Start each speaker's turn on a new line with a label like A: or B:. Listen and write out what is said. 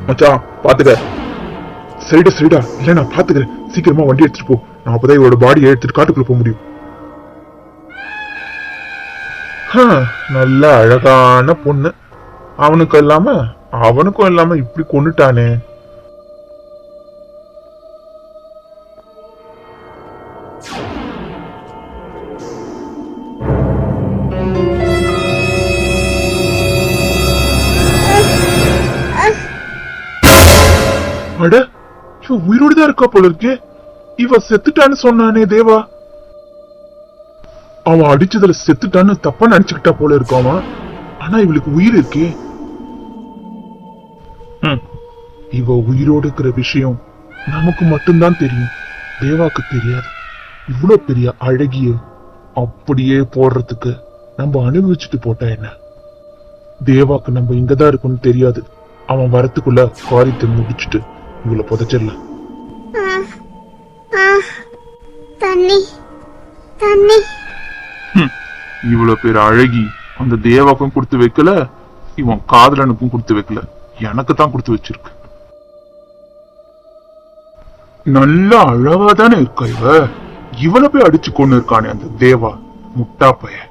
A: மச்சான் பாத்துக்க. சரிடா இல்ல நான் பாத்துக்கிறேன். சீக்கிரமா வண்டி எடுத்துட்டு போ. நான் அப்பதான் இவரோட பாடியை எடுத்துட்டு காட்டுக்குள்ள போக முடியும். நல்ல அழகான பொண்ணு. அவனுக்கும் இல்லாம இப்படி கொண்டுட்டானே. அட, இவ உயிரோடுதான் இருக்கா போல இருக்கே. இவ செத்துட்டான்னு சொன்னானே தேவா. அவன் அடிச்சதுல செத்துட்டான்னு தப்பா நினைச்சுக்கிட்டா போல இருக்கான். ஆனா இவளுக்கு உயிர் இருக்கே. இவ உயிரோடு இருக்கிற விஷயம் நமக்கு மட்டும்தான் தெரியும், தேவாக்கு தெரியாது. இவ்வளவு பெரிய அழகிய அப்படியே போடுறதுக்கு நம்ம அனுபவிச்சுட்டு போட்டா என்ன? தேவாக்கு நம்ம இங்கதான் இருக்குன்னு தெரியாது. அவன் வரத்துக்குள்ள காரியத்தை முடிச்சுட்டு இவளை புதைச்சிடலாம். இவ்வளவு பேர் அழகி அந்த தேவாக்கும் கொடுத்து வைக்கல, இவன் காதலனுக்கும் கொடுத்து வைக்கல, எனக்கு தான் கொடுத்து வச்சிருக்கு. நல்லா அழகாதானே இருக்கா இவ. இவளை போய் அடிச்சு கொண்டு இருக்கானே அந்த தேவா, முட்டா பையன்.